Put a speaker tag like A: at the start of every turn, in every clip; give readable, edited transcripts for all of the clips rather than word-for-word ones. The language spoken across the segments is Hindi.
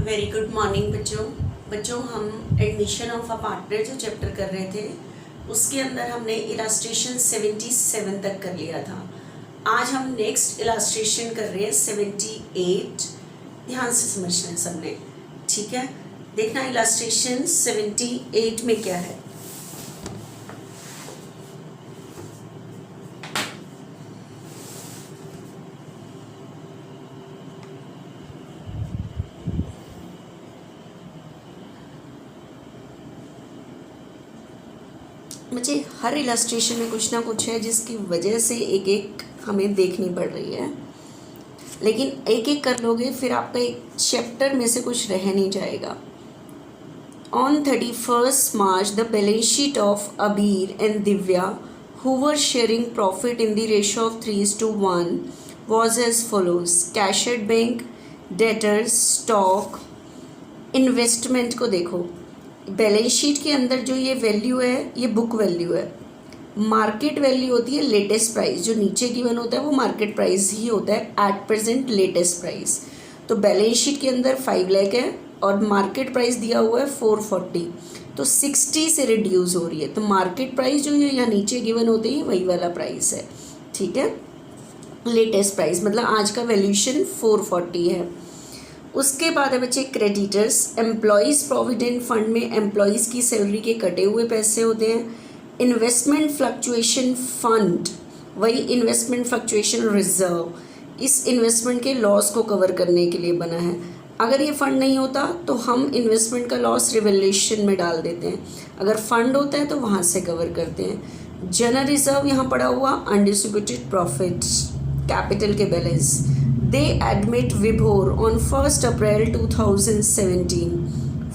A: वेरी गुड मॉर्निंग बच्चों हम एडमिशन ऑफ अ पार्टनर जो चैप्टर कर रहे थे उसके अंदर हमने इलास्ट्रेशन 77 तक कर लिया था। आज हम नेक्स्ट इलास्ट्रेशन कर रहे हैं 78। ध्यान से समझना है सबने, ठीक है। देखना इलास्ट्रेशन 78 में क्या है। बच्चे हर इलास्ट्रेशन में कुछ ना कुछ है जिसकी वजह से एक एक हमें देखनी पड़ रही है, लेकिन एक एक कर लोगे फिर आपका एक चैप्टर में से कुछ रह नहीं जाएगा। On 31st March the balance sheet of Abir and Divya who were sharing profit in the ratio of 3:1 was as follows: cash at bank, debtors, stock, investment को देखो। बैलेंस शीट के अंदर जो ये वैल्यू है ये बुक वैल्यू है। मार्केट वैल्यू होती है लेटेस्ट प्राइस, जो नीचे गिवन होता है वो मार्केट प्राइस ही होता है, एट प्रेजेंट लेटेस्ट प्राइस। तो बैलेंस शीट के अंदर 5 लाख है और मार्केट प्राइस दिया हुआ है 440, तो 60 से रिड्यूस हो रही है। तो मार्केट प्राइस जो है यहाँ नीचे गिवन होते ही वही वाला प्राइस है, ठीक है। लेटेस्ट प्राइस मतलब आज का वैल्यूएशन 440 है। उसके बाद है बच्चे क्रेडिटर्स। एम्प्लॉयज़ प्रोविडेंट फंड में एम्प्लॉयज़ की सैलरी के कटे हुए पैसे होते हैं। इन्वेस्टमेंट फ्लक्चुएशन फंड, वही इन्वेस्टमेंट फ्लक्चुएशन रिजर्व, इस इन्वेस्टमेंट के लॉस को कवर करने के लिए बना है। अगर ये फंड नहीं होता तो हम इन्वेस्टमेंट का लॉस रिवैल्यूएशन में डाल देते हैं, अगर फंड होता है तो वहाँ से कवर करते हैं। जनरल रिजर्व यहाँ पड़ा हुआ, अनडिस्ट्रीब्यूटेड प्रॉफिट, कैपिटल के balance. They admit Vibhor on 1st April 2017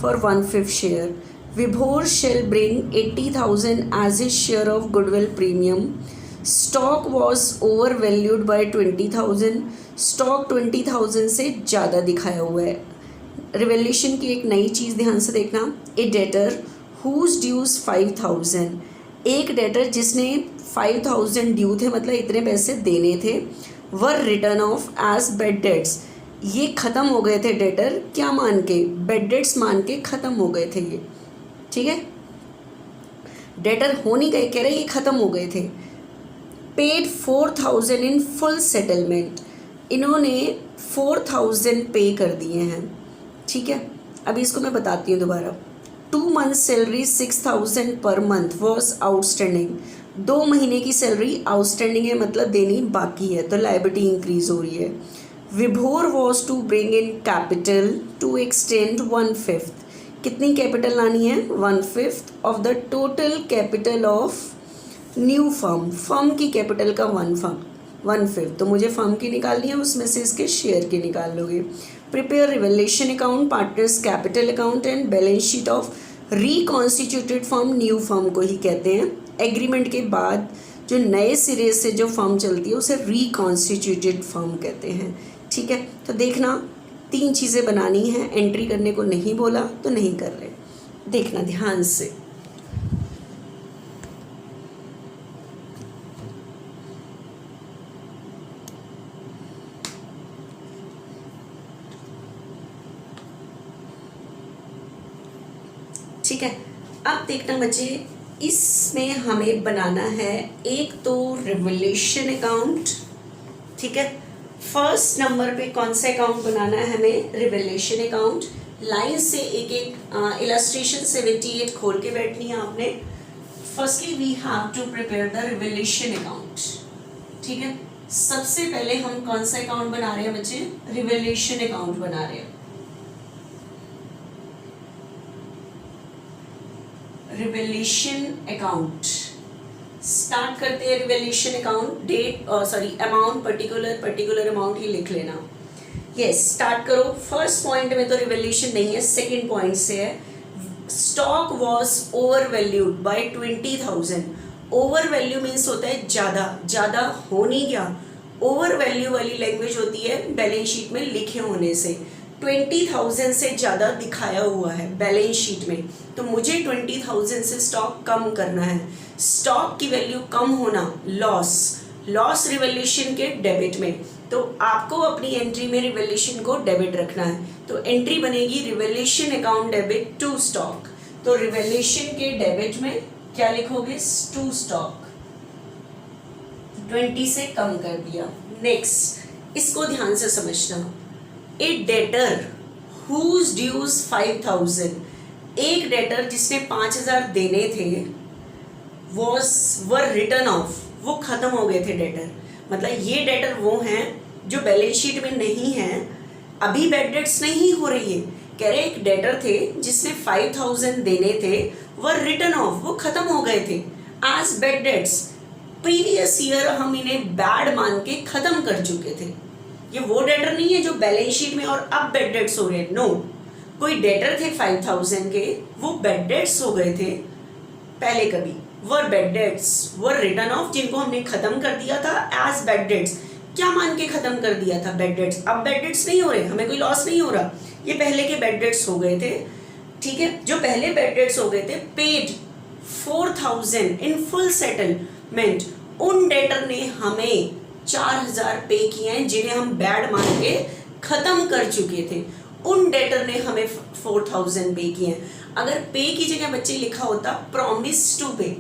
A: for 1/5 share. Vibhor shall bring 80,000 as his share of goodwill premium. Stock was overvalued by 20,000. Stock 20,000 से ज़्यादा दिखाया हुआ है। रिवैल्यूएशन की एक नई चीज़ ध्यान से देखना। A debtor whose dues 5,000, एक डेटर जिसने 5,000 ड्यू थे, मतलब इतने पैसे देने थे, were written off as bad debts. ये ख़त्म हो गए थे डेटर, क्या मान के? बेड डेट्स मान के ख़त्म हो गए थे ये, ठीक है। डेटर हो नहीं गए, कह रहे ये ख़त्म हो गए थे। पेड 4,000 इन फुल सेटलमेंट, इन्होंने 4,000 पे कर दिए हैं, ठीक है। अभी इसको मैं बताती हूँ दोबारा। 2 months salary 6,000 per month was outstanding. 2 महीने की सैलरी आउटस्टैंडिंग है, मतलब देनी बाकी है, तो लायबिलिटी इंक्रीज हो रही है। Vibhor was to bring in capital to extend 1/5। कितनी कैपिटल लानी है? 1/5 of the total capital of new firm. Firm की कैपिटल का 1/5, तो मुझे फर्म की निकालनी है, उसमें से इसके शेयर की निकाल लोगे। Prepare revaluation account, partners capital account and balance sheet of reconstituted firm. New firm को ही कहते हैं, एग्रीमेंट के बाद जो नए सिरे से जो फर्म चलती है उसे रिकॉन्स्टिट्यूटेड फर्म कहते हैं, ठीक है। तो देखना 3 चीज़ें बनानी है, एंट्री करने को नहीं बोला तो नहीं कर रहे, देखना ध्यान से। ठीक है, अब देखना बच्चे, इसमें हमें बनाना है एक तो रिवैल्यूएशन अकाउंट, ठीक है। फर्स्ट नंबर पे कौन सा अकाउंट बनाना है हमें? Revaluation account. लाइन से एक एक इलस्ट्रेशन 78 खोल के बैठनी है आपने। Firstly we have to prepare the revaluation account, ठीक है। सबसे पहले हम कौन सा अकाउंट बना रहे हैं बच्चे? रिवैल्यूएशन अकाउंट बना रहे हैं। रिवैल्यूएशन अकाउंट स्टार्ट करते हैं। Revaluation account, date amount, particular amount ही लिख लेना। यस, स्टार्ट करो। फर्स्ट पॉइंट में तो रिवैल्यूएशन नहीं है, सेकंड पॉइंट से है। Stock was over valued by 20,000। Over value means होता है ज़्यादा हो नहीं गया। ओवर वैल्यू वाली लैंग्वेज होती है बैलेंस शीट में लिखे होने से। 20,000 से ज़्यादा दिखाया हुआ है बैलेंस शीट में, तो मुझे 20,000 से स्टॉक कम करना है। स्टॉक की वैल्यू कम होना लॉस, लॉस रिवैल्यूएशन के डेबिट में। तो आपको अपनी एंट्री में रिवैल्यूएशन को डेबिट रखना है। तो एंट्री बनेगी revaluation account debit to stock. तो रिवैल्यूएशन के डेबिट में क्या लिखोगे? To stock. 20 से कम कर दिया। नेक्स्ट, इसको ध्यान से समझना। ए डेटर हुज ड्यूज 5000, एक डेटर जिसने 5000 देने थे वर रिटर्न ऑफ, वो खत्म हो गए थे डेटर। मतलब ये डेटर वो हैं जो बैलेंस शीट में नहीं है, अभी बैड डेट्स नहीं हो रही है। कह रहे एक डेटर थे जिसने 5000 देने थे, वर रिटर्न ऑफ, वो खत्म हो गए थे as bad debts. Previous year हम इन्हें बैड मान के खत्म कर चुके थे। ये वो डेटर नहीं है जो बैलेंस शीट में और अब बैड डेट्स हो रहे हैं। नो, कोई डेटर थे 5000 के, वो बैड डेट्स हो गए थे पहले कभी, were bad debts, were written off, जिनको हमने खत्म कर दिया था एज बैड डेट्स। क्या मान के खत्म कर दिया था? Bad debts. अब बैड डेट्स नहीं हो रहे, हमें कोई लॉस नहीं हो रहा, ये पहले के बैड डेट्स हो गए थे। ठीक है, जो पहले बैड डेट्स हो गए थे, पेड 4000 इन फुल सेटलमेंट, उन डेटर ने हमें 4000 पे किए हैं जिन्हें हम बैड मान के खत्म कर चुके थे। उन डेटर ने हमें 4000 पे किए हैं। अगर पे की जगह बच्चे लिखा होता प्रॉमिस टू पे,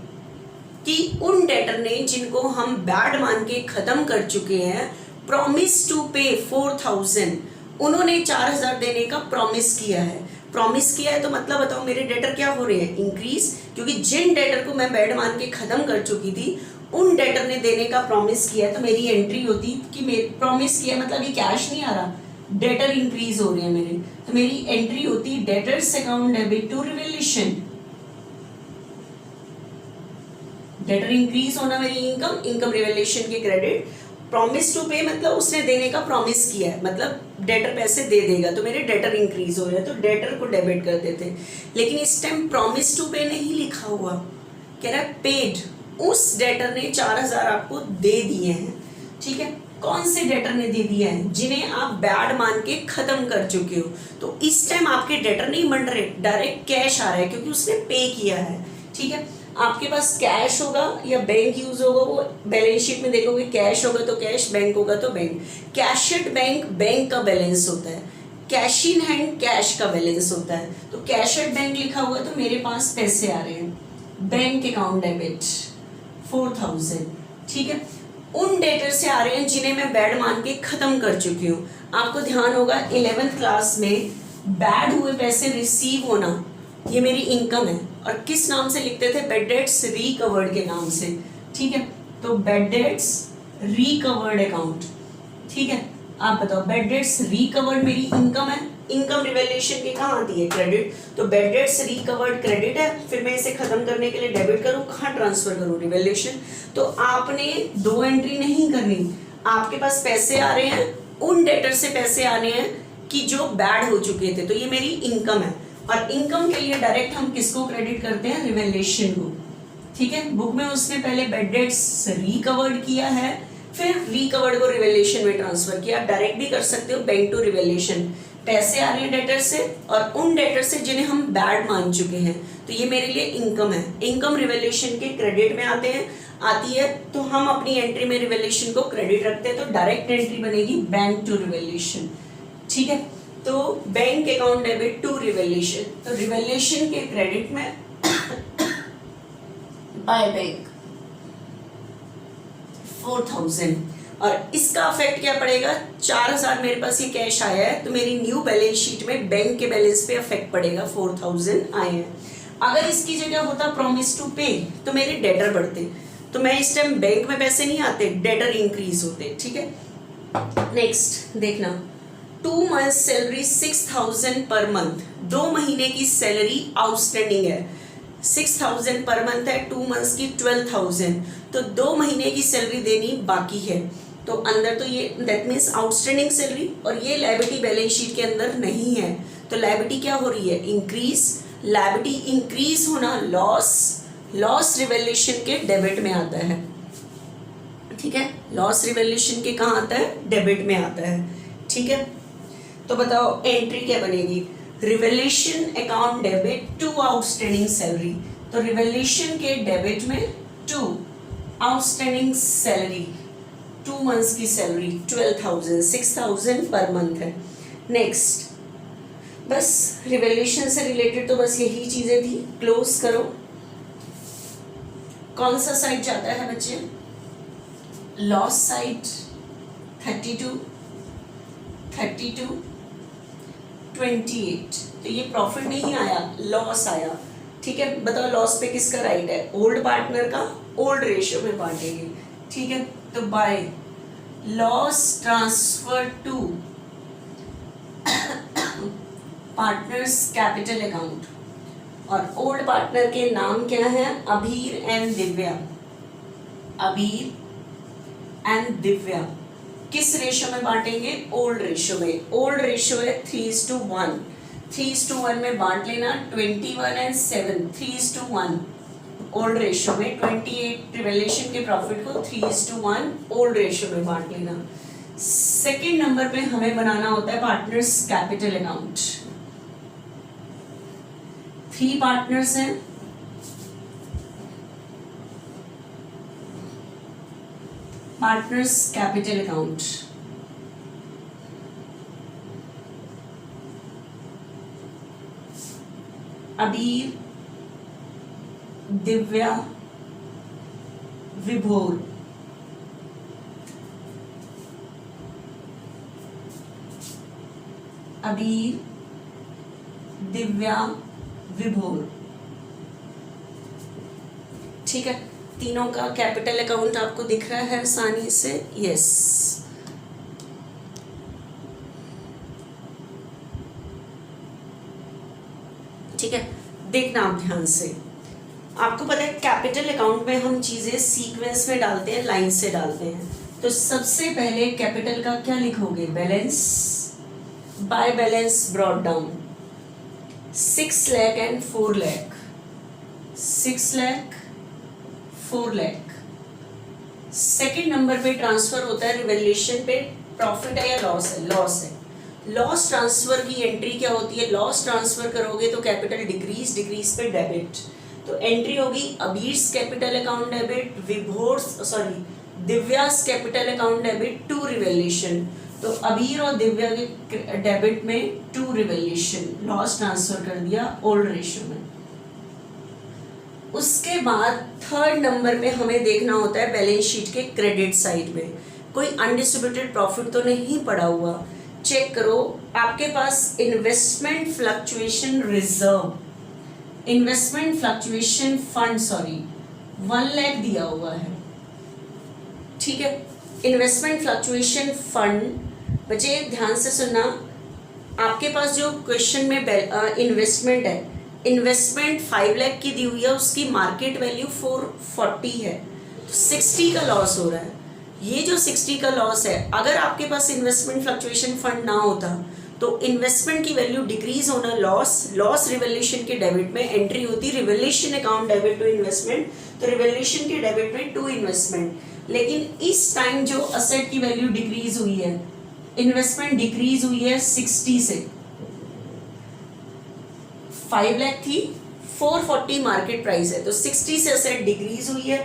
A: कि उन डेटर ने जिनको हम बैड मान के खत्म कर चुके हैं, प्रॉमिस टू पे 4000, उन्होंने 4000 देने का प्रॉमिस किया है। प्रॉमिस किया है तो मतलब बताओ मेरे डेटर क्या हो रहे हैं? इंक्रीज, क्योंकि जिन डेटर को मैं बैड मान के खत्म कर चुकी थी उन डेटर ने देने का प्रॉमिस किया है। तो मेरी एंट्री होती कि मेरे प्रॉमिस किया मतलब ये कैश नहीं आ रहा, डेटर इंक्रीज हो रहे हैं मेरे, तो मेरी एंट्री होती debtors account debit to revaluation. Debtor increase होना मेरी इनकम, इनकम रिवैल्यूएशन के क्रेडिट। प्रॉमिस टू पे मतलब उसने देने का प्रॉमिस किया है, मतलब डेटर पैसे दे देगा, तो मेरे डेटर इंक्रीज हो रहे हैं, तो डेटर को डेबिट कर देते हैं। लेकिन इस टाइम प्रॉमिस टू पे नहीं लिखा हुआ, कह रहा है पेड, उस डेटर ने 4000 आपको दे दिए हैं। ठीक है, कौन से डेटर ने दे दिया है? जिन्हें आप बैड मान के खत्म कर चुके हो। तो इस टाइम आपके डेटर नहीं बन रहे, डायरेक्ट कैश आ रहा है क्योंकि उसने पे किया है। ठीक है, आपके पास कैश होगा या बैंक यूज होगा, वो बैलेंस शीट में देखोगे, कैश होगा तो कैश, बैंक होगा तो bank. Cash at bank, bank का बैलेंस होता है, कैश इन हैंड कैश का बैलेंस होता है। तो कैश एट बैंक लिखा हुआ है तो मेरे पास पैसे आ रहे हैं, बैंक अकाउंट डेबिट 4000। ठीक है, उन डेटर से आ रहे हैं जिन्हें मैं बैड मान के खत्म कर चुकी हूँ। आपको ध्यान होगा 11th क्लास में बैड हुए पैसे रिसीव होना, ये मेरी इनकम है, और किस नाम से लिखते थे? बैड डेट्स रिकवर्ड के नाम से। ठीक है, तो बैड डेट्स रिकवर्ड अकाउंट। ठीक है, आप बताओ, बैड डेट्स रिकवर्ड मेरी इनकम है, इनकम रिवैल्यूएशन के कहाँ आती है? क्रेडिट। तो बैड डेट्स रिकवर्ड क्रेडिट है, फिर मैं इसे खत्म करने के लिए डेबिट करूँ, कहाँ ट्रांसफर करूँ? रिवैल्यूएशन। तो आपने दो एंट्री नहीं करनी, आपके पास पैसे आ रहे हैं, उन डेटर से पैसे आने हैं कि जो बैड हो चुके थे, तो ये मेरी इनकम है। और इनकम के लिए डायरेक्ट हम किसको क्रेडिट करते हैं? रिवैल्यूएशन को। ठीक है, बुक में उसने पहले बैड डेट्स रिकवर्ड किया है, फिर रिकवर्ड को रिवैल्यूएशन में ट्रांसफर किया। डायरेक्ट भी कर सकते हो, बैंक टू रिवैल्यूएशन। पैसे आ रहे हैं डेटर से, और उन डेटर से जिन्हें हम बैड मान चुके हैं, तो ये मेरे लिए इनकम है। इनकम रिवैल्यूएशन के क्रेडिट में आती है, तो हम अपनी एंट्री में रिवैल्यूएशन को क्रेडिट रखते हैं, तो डायरेक्ट एंट्री बनेगी बैंक टू रिवैल्यूएशन। ठीक है, तो bank account debit to revaluation, तो रिवैल्यूएशन के क्रेडिट में बाय बैंक 4000, और इसका इफेक्ट क्या पड़ेगा? 4000 मेरे पास ये कैश आया है, तो मेरी न्यू बैलेंस शीट में बैंक के बैलेंस पे इफेक्ट पड़ेगा, 4000 आए हैं। अगर इसकी जगह होता प्रॉमिस टू पे, तो मेरे डेटर बढ़ते, तो मैं इस टाइम बैंक में पैसे नहीं आते, डेटर इंक्रीज होते। ठीक है, नेक्स्ट देखना, 2 months सैलरी 6000 पर मंथ, 2 महीने की सैलरी आउटस्टैंडिंग है, 6000 पर मंथ है, 2 months की 12000, तो 2 महीने की सैलरी देनी बाकी है। तो अंदर तो ये दैट मीन्स आउटस्टैंडिंग सैलरी, और ये लायबिलिटी बैलेंस शीट के अंदर नहीं है, तो लायबिलिटी क्या हो रही है? इंक्रीज। लायबिलिटी इंक्रीज होना लॉस रिवैल्यूएशन के डेबिट में आता है। ठीक है, लॉस रिवैल्यूएशन के कहाँ आता है? डेबिट में आता है। ठीक है, तो बताओ एंट्री क्या बनेगी? Revaluation account debit to outstanding salary, तो रिवैल्यूएशन के डेबिट में टू आउटस्टैंडिंग सैलरी, 2 मंथ्स की सैलरी 12,000, 6,000 पर मंथ है। नेक्स्ट, बस रिवैल्यूएशन से रिलेटेड तो बस यही चीज़ें थी। क्लोज करो। कौन सा साइड जाता है बच्चे? Loss side 32, 32, 28। तो ये प्रॉफिट नहीं आया, लॉस आया। ठीक है, बताओ लॉस पे किसका राइट है? ओल्ड पार्टनर का। ओल्ड रेशियो में बांटेंगे। ठीक है, तो by loss transfer to partners capital account. और ओल्ड पार्टनर के नाम क्या है? अबीर एंड दिव्या। अबीर एंड दिव्या किस रेशियो में बांटेंगे? ओल्ड रेशियो में। ओल्ड रेशियो है 3:1। 3:1 में बांट लेना। 21 एंड 7 3:1 ओल्ड रेशियो में। 28 रिवैल्यूएशन के प्रॉफिट को 3:1 ओल्ड रेशियो में बांट लेना। सेकेंड नंबर पे हमें बनाना होता है पार्टनर्स कैपिटल अकाउंट। 3 पार्टनर्स हैं। Partners capital account. अबीर, दिव्या, विभोर। अबीर, दिव्या, विभोर। ठीक है, तीनों का कैपिटल अकाउंट आपको दिख रहा है आसानी से? यस। ठीक है, देखना आप ध्यान से। आपको पता है कैपिटल अकाउंट में हम चीजें सीक्वेंस में डालते हैं, लाइन से डालते हैं। तो सबसे पहले कैपिटल का क्या लिखोगे? Balance. By balance brought down 6 lakh and 4 lakh. 6 lakh 4 lakh. Second number पे ट्रांसफर होता है रिवैल्यूएशन पे। प्रॉफिट है या लॉस है? लॉस है। लॉस ट्रांसफर की एंट्री क्या होती है? लॉस ट्रांसफर करोगे तो कैपिटल डिक्रीज, डिक्रीज पे डेबिट। तो एंट्री होगी Abeer's capital account debit, Divya's capital account debit to revaluation. तो अबीर और दिव्या के डेबिट में टू रिवैल्यूएशन, लॉस ट्रांसफर कर दिया ओल्ड रेशियो में। उसके बाद थर्ड नंबर पे हमें देखना होता है बैलेंस शीट के क्रेडिट साइड में कोई अनडिस्ट्रीब्यूटेड प्रॉफिट तो नहीं पड़ा हुआ। चेक करो, आपके पास investment fluctuation reserve, investment fluctuation fund 1 lakh दिया हुआ है। ठीक है, इन्वेस्टमेंट फ्लक्चुएशन फंड। बच्चे ध्यान से सुनना, आपके पास जो क्वेश्चन में इन्वेस्टमेंट है, इन्वेस्टमेंट 5 लाख की दी हुई है, उसकी मार्केट वैल्यू 440 है, तो 60 का लॉस हो रहा है। ये जो 60 का लॉस है, अगर आपके पास इन्वेस्टमेंट फ्लक्चुएशन फंड ना होता तो इन्वेस्टमेंट की वैल्यू डिक्रीज होना, लॉस रिवैल्यूएशन के डेबिट में एंट्री होती, revaluation account debit to investment, तो रिवैल्यूएशन के डेबिट में टू इन्वेस्टमेंट। लेकिन इस टाइम जो असेट की वैल्यू डिक्रीज हुई है, इन्वेस्टमेंट डिक्रीज हुई है 60 से, 5 लाख थी, 440 मार्केट प्राइस है, तो 60 से असेट डिक्रीज हुई है।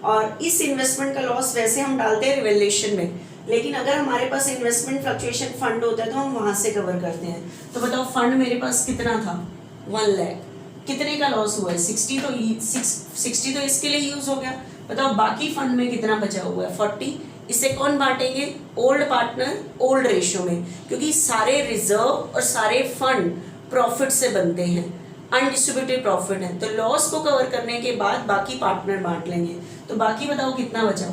A: और इस इन्वेस्टमेंट का लॉस वैसे हम डालते हैं रिवैल्यूएशन में, लेकिन अगर हमारे पास इन्वेस्टमेंट फ्लक्चुएशन फंड होता है तो हम वहां से कवर करते हैं। तो बताओ फंड मेरे पास कितना था? 1 लाख। कितने का लॉस हुआ है? 60 तो इसके लिए यूज हो गया। बताओ बाकी फंड में कितना बचा हुआ है? 40। इसे कौन बांटेंगे? ओल्ड पार्टनर ओल्ड रेशियो में, क्योंकि सारे रिजर्व और सारे फंड प्रॉफिट से बनते हैं, अनडिस्ट्रीब्यूटेड प्रॉफिट है। तो लॉस को कवर करने के बाद बाकी पार्टनर बांट लेंगे। तो बाकी बताओ कितना बचा?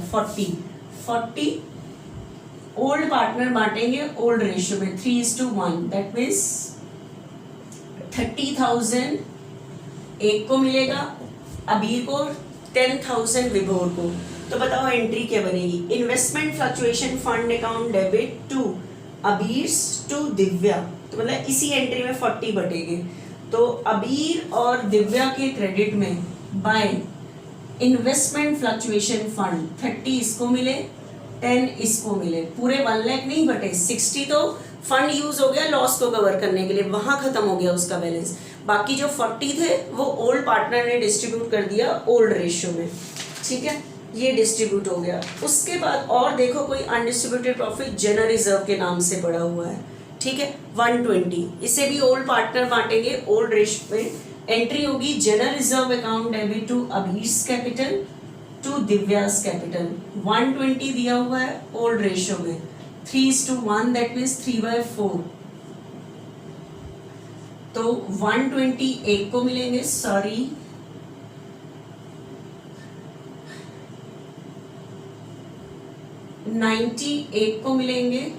A: 40 ओल्ड पार्टनर बांटेंगे ओल्ड रेशियो में 3:1, दैट मीन्स 30,000 एक को मिलेगा, अबीर को 10,000 विभोर को। तो बताओ एंट्री क्या बनेगी? Investment fluctuation fund account debit to Abeer's to Divya, तो मतलब इसी एंट्री में 40 बटेंगे। तो अबीर और दिव्या के क्रेडिट में बाय इन्वेस्टमेंट फ्लक्चुएशन फंड 30 इसको मिले, 10 इसको मिले, पूरे 1 लाख नहीं बटे, 60 तो फंड यूज हो गया लॉस को कवर करने के लिए, वहां खत्म हो गया उसका बैलेंस। बाकी जो 40 थे वो ओल्ड पार्टनर ने डिस्ट्रीब्यूट कर दिया ओल्ड रेशियो में। ठीक है, ये डिस्ट्रीब्यूट हो गया। उसके बाद और देखो कोई अनडिस्ट्रीब्यूटेड प्रॉफिट जनरल रिजर्व के नाम से पड़ा हुआ है, ठीक है, 120, इसे भी ओल्ड पार्टनर बांटेंगे। ओल्ड रेशियो में एंट्री होगी general reserve account debit to Abhi's capital to Divya's capital. 120 दिया हुआ है ओल्ड रेशियो में, 3:1, दैट मीन्स 3/4। तो 120 एक को मिलेंगे, सॉरी 90 एक को मिलेंगे,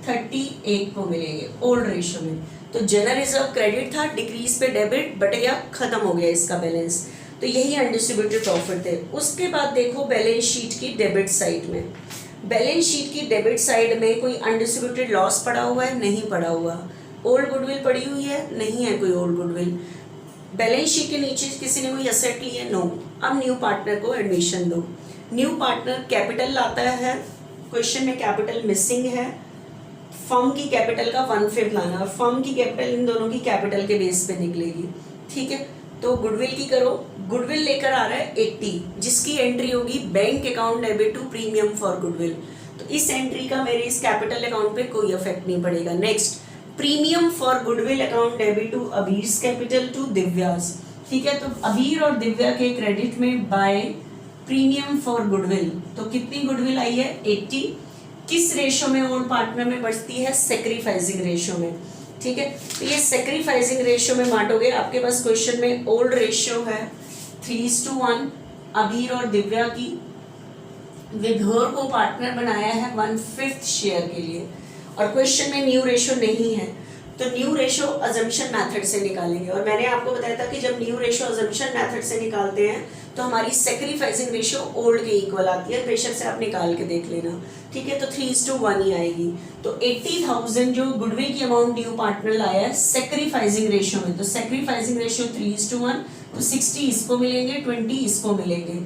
A: 30 एक को मिलेंगे ओल्ड रेशियो में। तो जनरल रिजर्व क्रेडिट था, डिक्रीज पे डेबिट बट गया, खत्म हो गया इसका बैलेंस। तो यही अनडिस्ट्रीब्यूटेड प्रॉफिट थे। उसके बाद देखो बैलेंस शीट की डेबिट साइड में, बैलेंस शीट की डेबिट साइड में कोई अनडिस्ट्रीब्यूटेड लॉस पड़ा हुआ है, नहीं पड़ा हुआ। ओल्ड गुडविल पड़ी हुई है, नहीं है कोई ओल्ड गुडविल। बैलेंस शीट के नीचे किसी ने कोई एसेट ली है, नो। अब न्यू पार्टनर को एडमिशन दो। न्यू पार्टनर कैपिटल लाता है, क्वेश्चन में कैपिटल मिसिंग है, फर्म की कैपिटल का 1/5 लाना, और फर्म की कैपिटल इन दोनों की कैपिटल के बेस पे निकलेगी, ठीक है। तो गुडविल की करो, गुडविल लेकर आ रहा है 80, जिसकी एंट्री होगी bank account debit to premium for goodwill. तो इस एंट्री का मेरे इस कैपिटल अकाउंट पे कोई इफेक्ट नहीं पड़ेगा। Next, premium for goodwill account debit to Abir capital to Divya's, ठीक है। तो अबीर और दिव्या के क्रेडिट में बाय प्रीमियम फॉर गुडविल, तो कितनी गुडविल आई है, 80। किस रेशो में ओल्ड पार्टनर में बचती है, सेक्रीफाइसिंग रेशो में, ठीक है। तो ये सेक्रीफाइसिंग रेशियो में बांटोगे। आपके पास क्वेश्चन में ओल्ड रेशियो है 3:1, अबीर और दिव्या की। विभोर को पार्टनर बनाया है 1/5 शेयर के लिए, और क्वेश्चन में न्यू रेशियो नहीं है, तो न्यू रेशियो अजम्पशन मेथड से निकालेंगे। और मैंने आपको बताया था कि जब न्यू रेशियो अजम्पशन मेथड से निकालते हैं तो हमारी सेक्रीफाइसिंग रेशियो ओल्ड के इक्वल आती है। बेशक से आप निकाल के देख लेना, ठीक है। तो 3:1 ही आएगी। तो 80,000 जो गुडविल की अमाउंट न्यू पार्टनर लाया है सेक्रीफाइसिंग रेशियो में, तो सेक्रीफाइसिंग रेशियो 3:1, तो 60 इसको मिलेंगे, 20 इसको मिलेंगे।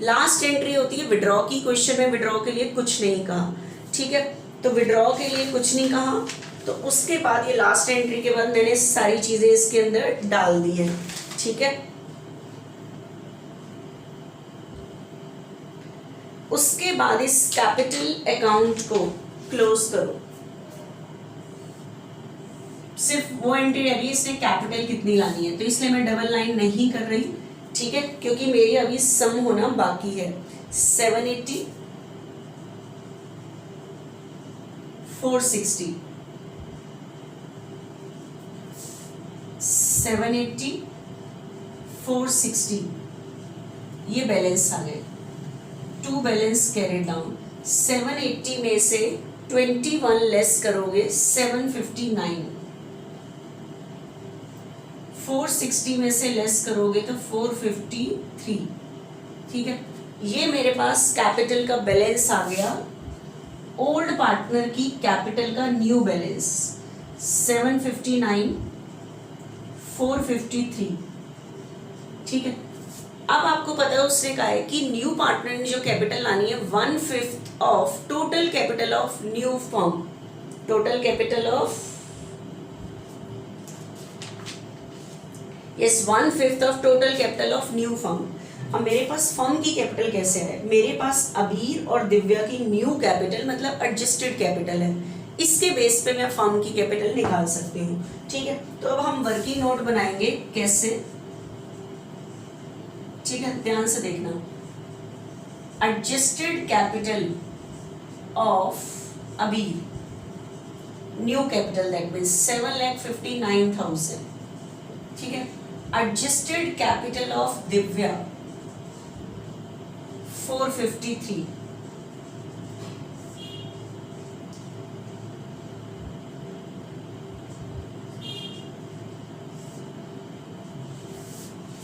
A: लास्ट एंट्री होती है विड्रॉ की। क्वेश्चन में विड्रॉ के लिए कुछ नहीं कहा, ठीक है। तो विड्रॉ के लिए कुछ नहीं कहा, तो उसके बाद ये लास्ट एंट्री के बाद मैंने सारी चीजें इसके अंदर डाल दी है, ठीक है। उसके बाद इस कैपिटल अकाउंट को क्लोज करो। सिर्फ वो एंट्री अभी इसने कैपिटल कितनी लानी है, तो इसलिए मैं डबल लाइन नहीं कर रही, ठीक है, क्योंकि मेरी अभी सम होना बाकी है। 780, 460, 780, 460 ये बैलेंस आ गए। To balance carried down. 780 में से 21 लेस करोगे 759, 460 में से लेस करोगे तो 453, ठीक है। ये मेरे पास कैपिटल का बैलेंस आ गया। ओल्ड पार्टनर की कैपिटल का न्यू बैलेंस 759, 453, ठीक है। अब आपको पता है उसने कहा है कि न्यू पार्टनर ने जो कैपिटल लानी है 1/5 of total capital of new firm, total capital of, yes, 1/5 of total capital of new firm. अब मेरे पास फर्म की कैपिटल कैसे है, मेरे पास अबीर और दिव्या की न्यू कैपिटल मतलब एडजस्टेड कैपिटल है, इसके बेस पे मैं फर्म की कैपिटल निकाल सकती हूँ, ठीक है। तो अब हम वर्किंग नोट बनाएंगे कैसे, ठीक है, ध्यान से देखना। एडजस्टेड कैपिटल ऑफ अबीर, न्यू कैपिटल दैट मीन्स 7,59,000, ठीक है। एडजस्टेड कैपिटल ऑफ दिव्या 453,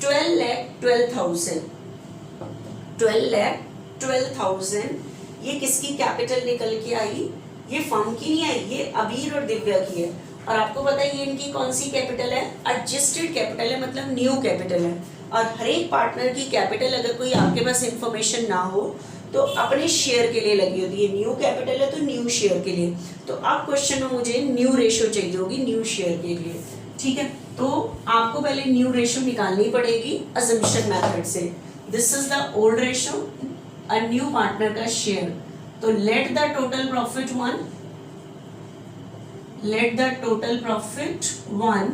A: $12,12,000 ये किसकी कैपिटल निकल के आई, ये फर्म की नहीं आई, ये अबीर और दिव्या की है। और आपको पता है ये इनकी कौन सी कैपिटल है, एडजस्टेड कैपिटल है, मतलब न्यू कैपिटल है। और हर एक पार्टनर की कैपिटल अगर कोई आपके पास इंफॉर्मेशन ना हो तो अपने शेयर के लिए लगी होती है, न्यू कैपिटल है तो न्यू शेयर के लिए। तो अब क्वेश्चन में मुझे न्यू रेशियो चाहिए होगी न्यू शेयर के लिए, ठीक है। तो आपको पहले न्यू रेशियो निकालनी पड़ेगी अजम्पशन मेथड से। This is the old ratio, a new partner का शेयर, तो let the total profit 1, let the total profit 1,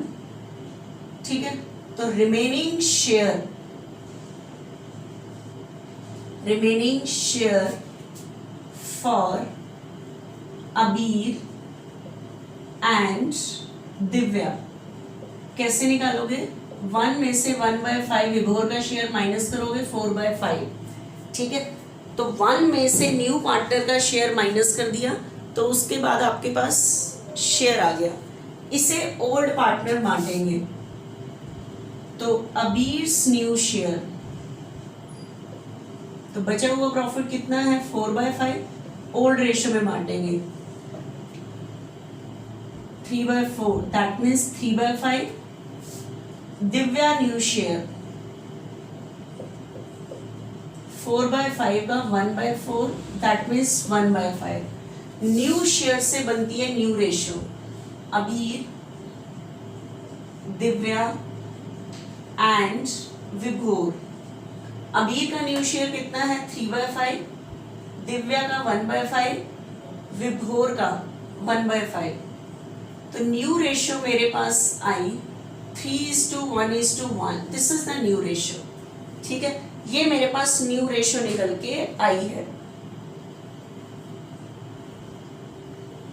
A: ठीक है। तो रिमेनिंग शेयर फॉर अबीर एंड दिव्या कैसे निकालोगे? 1 में से 1/5 विभोर का शेयर माइनस करोगे 4/5, ठीक है। तो 1 में से न्यू पार्टनर का शेयर माइनस कर दिया, तो उसके बाद आपके पास शेयर आ गया, इसे ओल्ड पार्टनर बांटेंगे। तो अबीर्स न्यू शेयर, तो बचा हुआ प्रॉफिट कितना है? 4/5, ओल्ड रेशियो में बांटेंगे 3/4, that means 3/5। Divya new share 4/5 का 1/4, दैट मीन्स 1/5। न्यू शेयर से बनती है न्यू रेशियो, अबीर, दिव्या एंड विभोर। अबीर का न्यू शेयर कितना है? 3/5, दिव्या का 1/5, विभोर का 1/5। तो न्यू रेशियो मेरे पास आई 3:1:1, this is the new ratio, ठीक है। ये मेरे पास न्यू रेशियो निकल के आई है,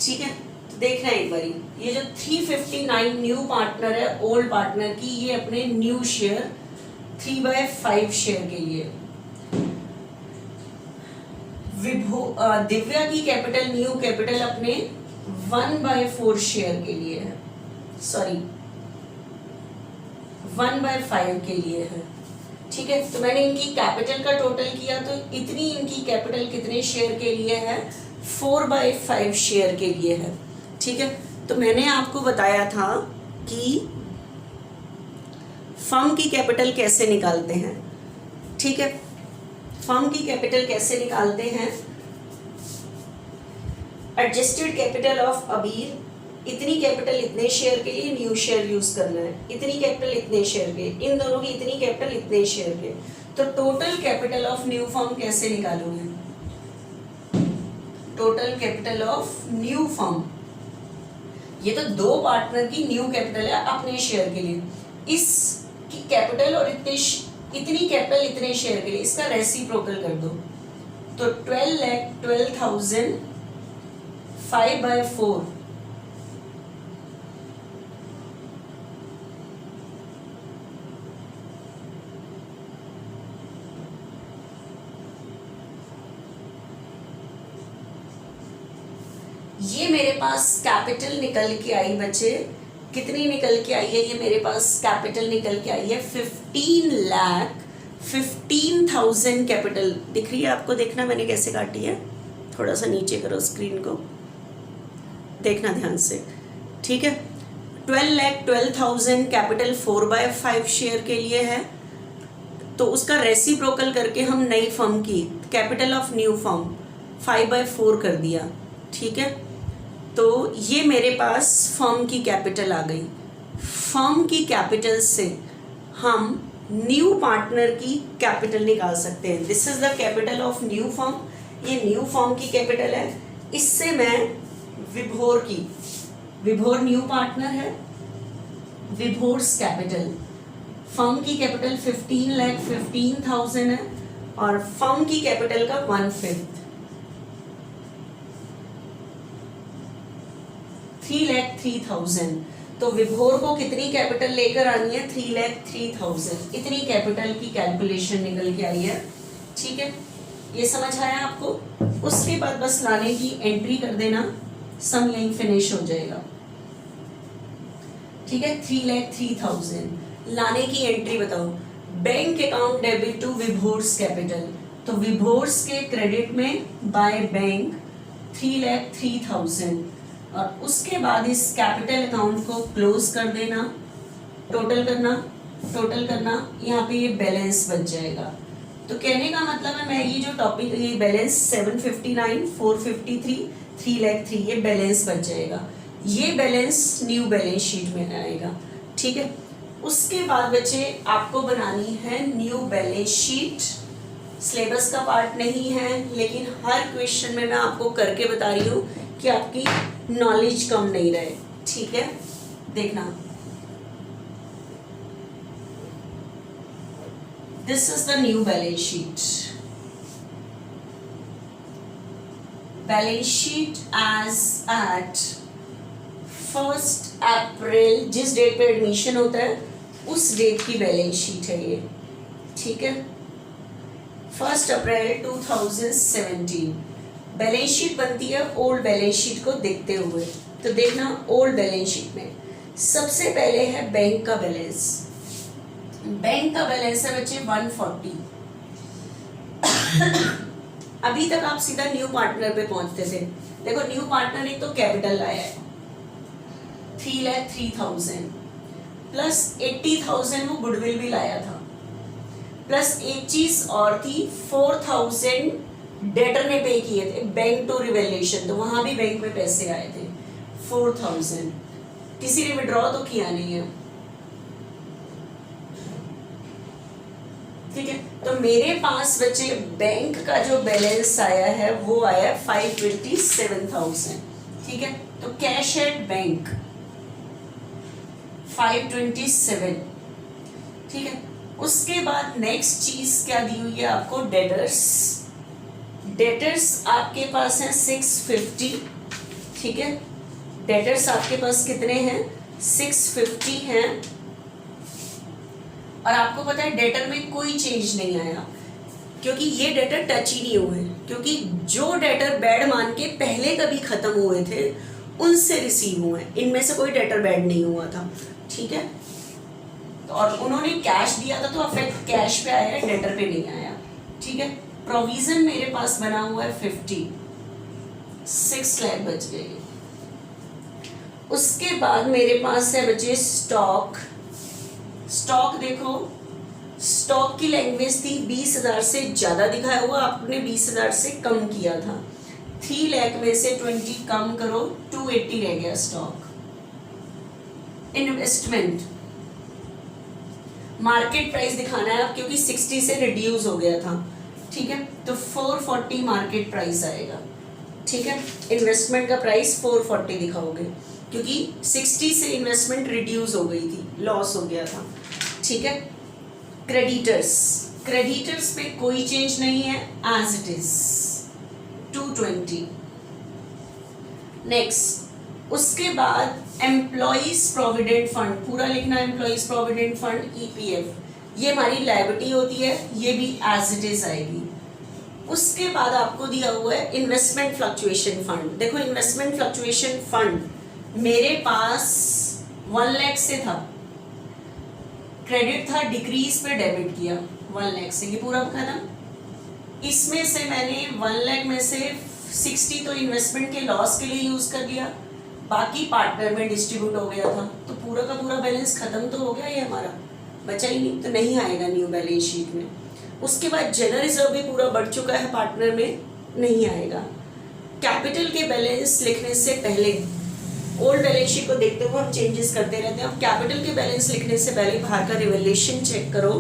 A: ठीक है। तो देखना एक बारी, ये जो 359 न्यू पार्टनर है ओल्ड पार्टनर की, ये अपने न्यू शेयर 3/5 शेयर के लिए। दिव्या की कैपिटल न्यू कैपिटल अपने 1/4 शेयर के लिए है, सॉरी 1/5 के लिए है, ठीक है। तो मैंने इनकी कैपिटल का टोटल किया, तो इतनी इनकी कैपिटल कितने शेयर के लिए है? 4/5 शेयर के लिए है, ठीक है। तो मैंने आपको बताया था कि फर्म की कैपिटल कैसे निकालते हैं, ठीक है। फर्म की कैपिटल कैसे निकालते हैं? एडजस्टेड कैपिटल ऑफ अबीर, इतनी कैपिटल इतने शेयर के लिए न्यू शेयर यूज करना है, इतनी कैपिटल इतने शेयर के, इन दोनों की इतनी कैपिटल इतने शेयर के। तो total capital of new firm कैसे निकालोगे? Total capital of new firm, ये तो दो पार्टनर की न्यू कैपिटल है अपने शेयर के लिए, इसकी कैपिटल और इतनी कैपिटल इतने शेयर के लिए, इसका रेसिप्रोकल कर दो। तो 12,12,000 5/4, ये मेरे पास कैपिटल निकल के आई बच्चे, कितनी निकल के आई है? ये मेरे पास कैपिटल निकल के आई है 15,15,000 कैपिटल। दिख रही है आपको? देखना मैंने कैसे काटी है, थोड़ा सा नीचे करो स्क्रीन को, देखना ध्यान से, ठीक है। 12,12,000 कैपिटल 4/5 शेयर के लिए है, तो उसका रेसिप्रोकल करके हम नई फर्म की कैपिटल ऑफ न्यू फर्म 5/4 कर दिया, ठीक है। तो ये मेरे पास फर्म की कैपिटल आ गई। फर्म की कैपिटल से हम न्यू पार्टनर की कैपिटल निकाल सकते हैं। This is the capital of new firm, ये न्यू फर्म की कैपिटल है। इससे मैं विभोर न्यू पार्टनर है, विभोर्स कैपिटल, फर्म की कैपिटल 15,15,000 है और फर्म की कैपिटल का 1/5 3,03,000। तो विभोर को कितनी कैपिटल लेकर आनी है? 3,03,000, इतनी कैपिटल की कैलकुलेशन निकल के आई है, ठीक है। ये समझ आया आपको? उसके बाद बस लाने की एंट्री कर देना, सम यहीं फिनिश हो जाएगा, ठीक है। 3,03,000 लाने की एंट्री बताओ। Bank account debit to Vibhor's capital, तो विभोर्स के क्रेडिट में बाय बैंक 3,03,000 और उसके बाद इस कैपिटल अकाउंट को क्लोज कर देना, टोटल करना, यहाँ पे ये बैलेंस बच जाएगा। तो कहने का मतलब है, मैं ये जो टॉपिक, ये बैलेंस 759, 453, 3,03,000 ये बैलेंस बच जाएगा। ये बैलेंस न्यू बैलेंस शीट में आएगा, ठीक है। उसके बाद बच्चे आपको बनानी है न्यू बैलेंस शीट सिलेबस का पार्ट नहीं है, लेकिन हर क्वेश्चन में मैं आपको करके बता रही हूँ कि आपकी नॉलेज कम नहीं रहे। ठीक है, देखना, this is the new balance sheet. Balance sheet as at 1 April, जिस डेट पे एडमिशन होता है उस डेट की बैलेंस शीट है ये। ठीक है, 1 अप्रैल 2017 बैलेंस शीट बनती है ओल्ड बैलेंस शीट को देखते हुए। तो देखना, ओल्ड बैलेंस शीट में सबसे पहले है बैंक का बैलेंस। बैंक का बैलेंस है बच्चे 140। अभी तक आप सीधा न्यू पार्टनर पे पहुंचते थे। देखो, न्यू पार्टनर एक तो कैपिटल लाया है 3,03,000 प्लस 80,000 वो गुडविल भी लाया था, प्लस एक चीज और थी 4,000 डेटर ने पे किए थे बैंक टू रिवेल्यूशन, तो वहां भी बैंक में पैसे आए थे 4,000। किसी ने विड्रॉ तो किया नहीं है। ठीक है, तो मेरे पास बच्चे बैंक का जो बैलेंस आया है वो आया 527,000। ठीक है, तो कैश एट बैंक 527। ठीक है, उसके बाद नेक्स्ट चीज क्या दी हुई है आपको, डेटर्स। डेटर्स आपके पास है 650। ठीक है, डेटर्स आपके पास कितने हैं, 650 हैं। और आपको पता है डेटर में कोई चेंज नहीं आया, क्योंकि ये डेटर टच ही नहीं हुए, क्योंकि जो डेटर बैड मान के पहले कभी खत्म हुए थे उनसे रिसीव हुए, इनमें से कोई डेटर बैड नहीं हुआ था। ठीक है, और उन्होंने कैश दिया था तो अफेक्ट कैश पे आया है, डेटर पे नहीं आया। ठीक है, प्रोविजन मेरे पास बना हुआ है 50, 6 लाख बच गए। उसके बाद मेरे पास है बचे स्टॉक। स्टॉक देखो, स्टॉक की लैंग्वेज थी 20,000 से ज्यादा दिखाया हुआ, आपने 20,000 से कम किया था। 3 लाख में से 20 कम करो, 280 रह गया स्टॉक। इन्वेस्टमेंट मार्केट प्राइस दिखाना है आप, क्योंकि 60 से रिड्यूस हो गया था। ठीक है, तो 440 मार्केट प्राइस आएगा। ठीक है, इन्वेस्टमेंट का प्राइस 440 दिखाओगे, क्योंकि 60 से इन्वेस्टमेंट रिड्यूस हो गई थी, लॉस हो गया था। ठीक है, क्रेडिटर्स, क्रेडिटर्स पे कोई चेंज नहीं है, एज इट इज 220। नेक्स्ट, उसके बाद एम्प्लॉइज प्रोविडेंट फंड, पूरा लिखना, एम्प्लॉइज प्रोविडेंट फंड ईपीएफ, ये हमारी लायबिलिटी होती है, ये भी एज इट इज आएगी। उसके बाद आपको दिया हुआ है इन्वेस्टमेंट फ्लक्चुएशन फंड। देखो, इन्वेस्टमेंट फ्लक्चुएशन फंड मेरे पास 1 लाख से था, क्रेडिट था, डिक्रीज पे डेबिट किया 1 लाख से, ये पूरा खत्म। इसमें से मैंने 1 लाख में से 60 तो इन्वेस्टमेंट के लॉस के लिए यूज कर दिया, बाकी पार्टनर में डिस्ट्रीब्यूट हो गया था, तो पूरा का पूरा बैलेंस खत्म तो हो गया, ये हमारा बचा ही नहीं, तो नहीं आएगा न्यू बैलेंस शीट में। उसके बाद जनरल रिजर्व भी पूरा बढ़ चुका है, पार्टनर में नहीं आएगा। कैपिटल के बैलेंस लिखने से पहले ओल्ड बैलेंस शीट को देखते हुए हम चेंजेस करते रहते हैं। अब कैपिटल के बैलेंस लिखने से पहले बाहर का रिवैल्यूएशन चेक करो।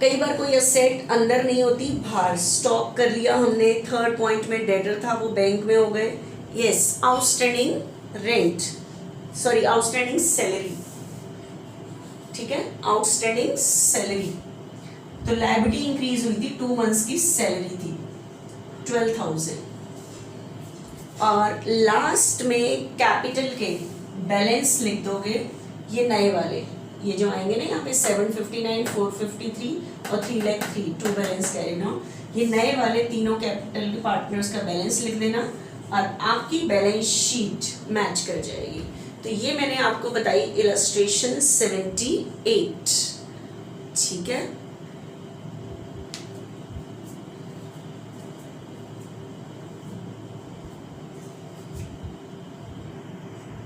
A: कई बार कोई असेट अंदर नहीं होती, बाहर स्टॉक कर लिया हमने, 3rd पॉइंट में डेटर था वो बैंक में हो गए। Yes, outstanding rent, sorry outstanding salary. ठीक है, आउटस्टैंडिंग सैलरी, तो लायबिलिटी इंक्रीज हुई थी, 2 मंथ्स की सैलरी थी 12,000। और लास्ट में कैपिटल के बैलेंस लिख दोगे, ये नए वाले, ये जो आएंगे ना यहाँ पे 759, 453 और 3 लाख 3, 2 बैलेंस कैरी ना, ये नए वाले तीनों कैपिटल के पार्टनर्स का बैलेंस लिख देना और आपकी बैलेंस शीट मैच कर जाएगी। तो ये मैंने आपको बताई इलस्ट्रेशन 78। ठीक है।